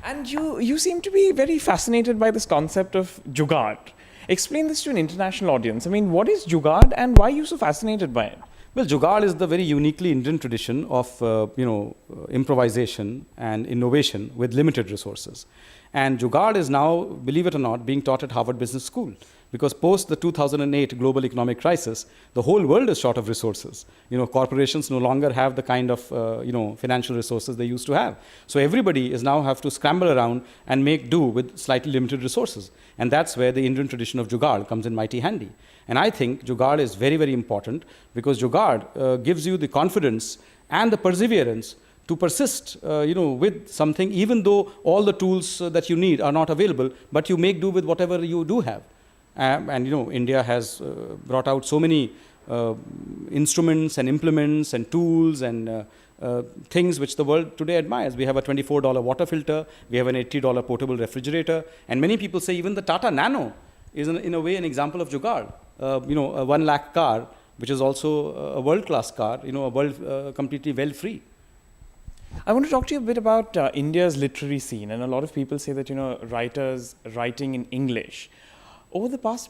And you seem to be very fascinated by this concept of jugaad. Explain this to an international audience. I mean, what is jugaad and why are you so fascinated by it? Well, Jugaad is the very uniquely Indian tradition of improvisation and innovation with limited resources. And Jugaad is now, believe it or not, being taught at Harvard Business School. Because post the 2008 global economic crisis, the whole world is short of resources. Corporations no longer have the kind of financial resources they used to have. So everybody is now have to scramble around and make do with slightly limited resources. And that's where the Indian tradition of Jugaad comes in mighty handy. And I think Jugaad is very, very important because Jugaad gives you the confidence and the perseverance to persist, with something, even though all the tools that you need are not available, but you make do with whatever you do have. India has brought out so many instruments and implements and tools and things which the world today admires. We have a $24 water filter, we have an $80 portable refrigerator, and many people say even the Tata Nano is in a way an example of Jugaad. A 1 lakh car, which is also a world-class car, a world completely well-free. I want to talk to you a bit about India's literary scene, and a lot of people say that writers writing in English over the past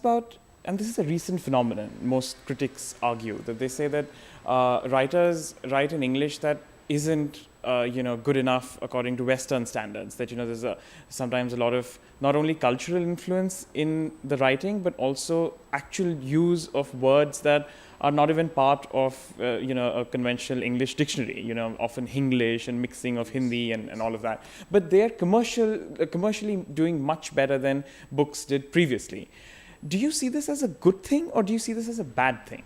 and this is a recent phenomenon. Most critics argue that they say that writers write in English that isn't good enough according to Western standards. That there's sometimes a lot of not only cultural influence in the writing, but also actual use of words that are not even part of a conventional English dictionary. Often Hinglish and mixing of Hindi and all of that. But they're commercially doing much better than books did previously. Do you see this as a good thing or do you see this as a bad thing?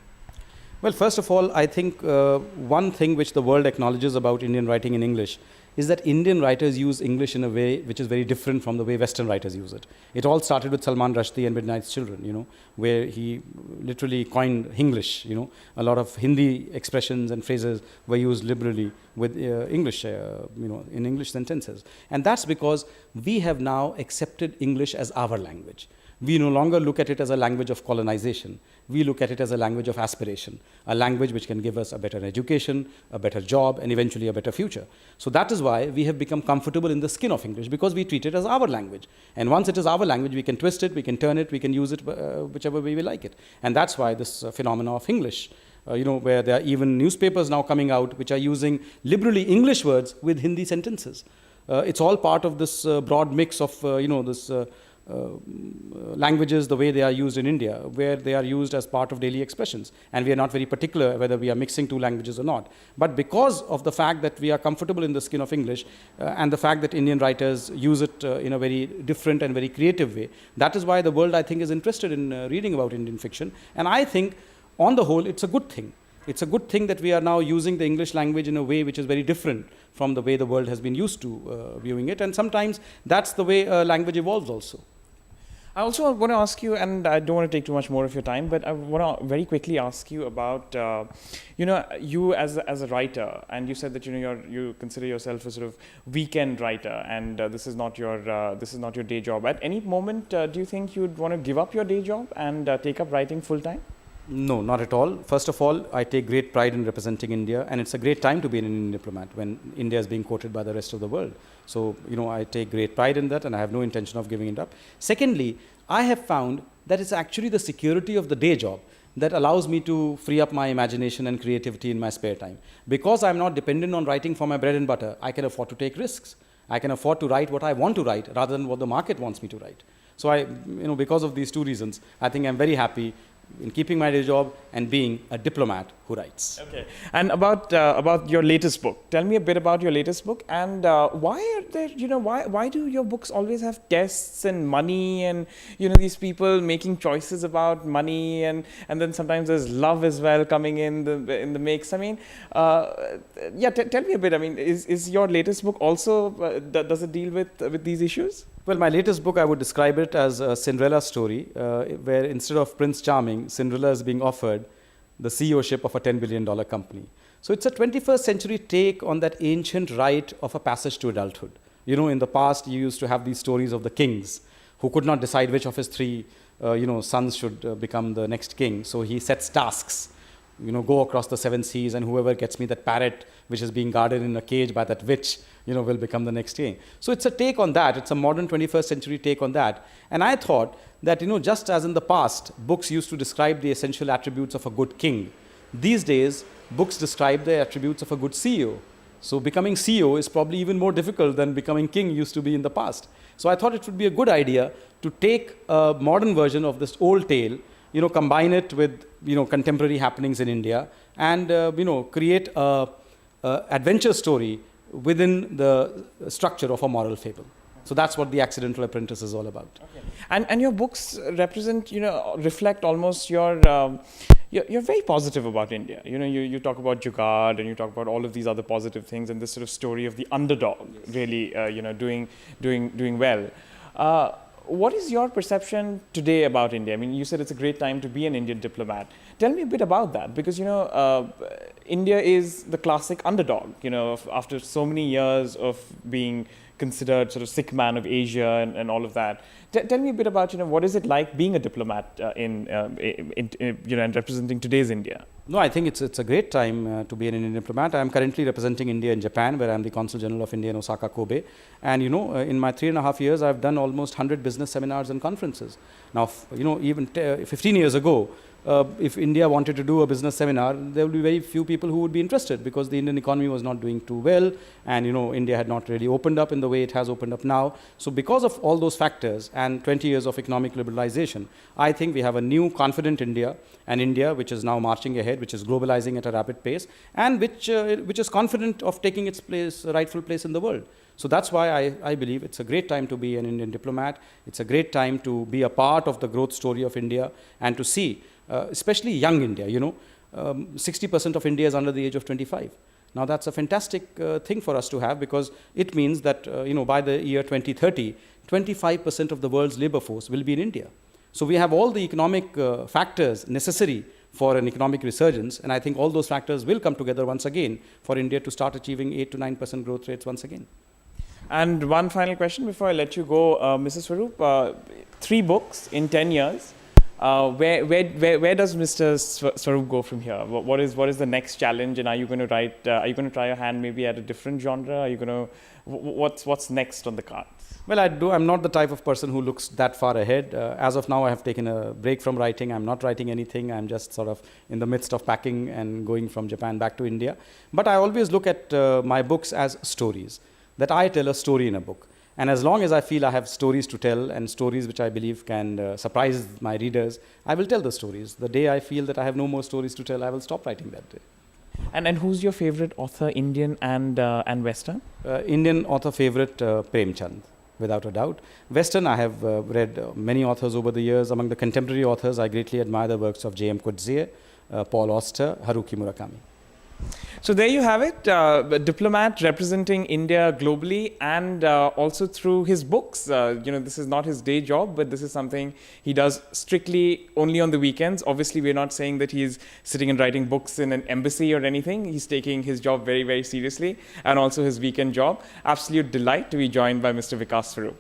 Well, first of all, I think one thing which the world acknowledges about Indian writing in English is that Indian writers use English in a way which is very different from the way Western writers use it. It all started with Salman Rushdie and Midnight's Children, where he literally coined Hinglish. A lot of Hindi expressions and phrases were used liberally with English, in English sentences. And that's because we have now accepted English as our language. We no longer look at it as a language of colonization. We look at it as a language of aspiration, a language which can give us a better education, a better job, and eventually a better future. So that is why we have become comfortable in the skin of English, because we treat it as our language. And once it is our language, we can twist it, we can turn it, we can use it whichever way we like it. And that's why this phenomena of English, where there are even newspapers now coming out which are using liberally English words with Hindi sentences. It's all part of this broad mix of, languages the way they are used in India, where they are used as part of daily expressions. And we are not very particular whether we are mixing two languages or not. But because of the fact that we are comfortable in the skin of English and the fact that Indian writers use it in a very different and very creative way, that is why the world, I think, is interested in reading about Indian fiction. And I think, on the whole, it's a good thing. It's a good thing that we are now using the English language in a way which is very different from the way the world has been used to viewing it. And sometimes that's the way language evolves also. I also want to ask you, and I don't want to take too much more of your time, but I want to very quickly ask you about, you as a writer, and you said that you consider yourself a sort of weekend writer, and this is not your day job. At any moment, do you think you'd want to give up your day job and take up writing full time? No, not at all. First of all, I take great pride in representing India, and it's a great time to be an Indian diplomat when India is being quoted by the rest of the world. So, I take great pride in that, and I have no intention of giving it up. Secondly, I have found that it's actually the security of the day job that allows me to free up my imagination and creativity in my spare time. Because I'm not dependent on writing for my bread and butter, I can afford to take risks. I can afford to write what I want to write rather than what the market wants me to write. So because of these two reasons, I think I'm very happy in keeping my day job and being a diplomat who writes. Okay. And about your latest book, tell me a bit about your latest book, and why are there, why do your books always have tests and money and these people making choices about money, and then sometimes there's love as well coming in the mix. I mean, tell me a bit. I mean, is your latest book also does it deal with these issues? Well, my latest book, I would describe it as a Cinderella story, where instead of Prince Charming, Cinderella is being offered the CEO-ship of a $10 billion company. So it's a 21st century take on that ancient right of a passage to adulthood. In the past, you used to have these stories of the kings who could not decide which of his three sons should become the next king. So he sets tasks go across the 7 seas, and whoever gets me that parrot which is being guarded in a cage by that witch, will become the next king. So it's a take on that. It's a modern 21st century take on that. And I thought that, just as in the past, books used to describe the essential attributes of a good king, these days, books describe the attributes of a good CEO. So becoming CEO is probably even more difficult than becoming king used to be in the past. So I thought it would be a good idea to take a modern version of this old tale, combine it with, contemporary happenings in India, and, create a adventure story within the structure of a moral fable. So that's what The Accidental Apprentice is all about. Okay. And your books represent, reflect almost your, you're very positive about India. You talk about Jugaad, and you talk about all of these other positive things, and this sort of story of the underdog really, doing well. What is your perception today about India? I mean, you said it's a great time to be an Indian diplomat. Tell me a bit about that, because India is the classic underdog. After so many years of being considered sort of sick man of Asia and all of that. Tell me a bit about what is it like being a diplomat and representing today's India. No, I think it's a great time to be an Indian diplomat. I am currently representing India in Japan, where I am the Consul General of India in Osaka, Kobe. And in my 3.5 years, I've done almost 100 business seminars and conferences. Now, even 15 years ago, if India wanted to do a business seminar, there would be very few people who would be interested, because the Indian economy was not doing too well, and India had not really opened up in the way it has opened up now. So because of all those factors and 20 years of economic liberalization, I think we have a new confident India, an India which is now marching ahead, which is globalizing at a rapid pace, and which is confident of taking its rightful place in the world. So that's why I believe it's a great time to be an Indian diplomat. It's a great time to be a part of the growth story of India, and to see especially young India, 60% of India is under the age of 25. Now that's a fantastic thing for us to have, because it means that, by the year 2030, 25% of the world's labor force will be in India. So we have all the economic factors necessary for an economic resurgence, and I think all those factors will come together once again for India to start achieving 8 to 9% growth rates once again. And one final question before I let you go, Mrs. Swaroop, 3 books in 10 years. Where does Mr. Swaroop go from here? What is the next challenge? And are you going to write? Are you going to try your hand maybe at a different genre? Are you going to? What's next on the cards? Well, I'm not the type of person who looks that far ahead. As of now, I have taken a break from writing. I'm not writing anything. I'm just sort of in the midst of packing and going from Japan back to India. But I always look at my books as stories. That I tell a story in a book. And as long as I feel I have stories to tell, and stories which I believe can surprise my readers, I will tell the stories. The day I feel that I have no more stories to tell, I will stop writing that day. And who's your favorite author, Indian and Western? Indian author favorite, Prem Chand, without a doubt. Western, I have read many authors over the years. Among the contemporary authors, I greatly admire the works of J.M. Coetzee, Paul Auster, Haruki Murakami. So there you have it, a diplomat representing India globally, and also through his books. This is not his day job, but this is something he does strictly only on the weekends. Obviously, we're not saying that he's sitting and writing books in an embassy or anything. He's taking his job very, very seriously, and also his weekend job. Absolute delight to be joined by Mr. Vikas Swaroop.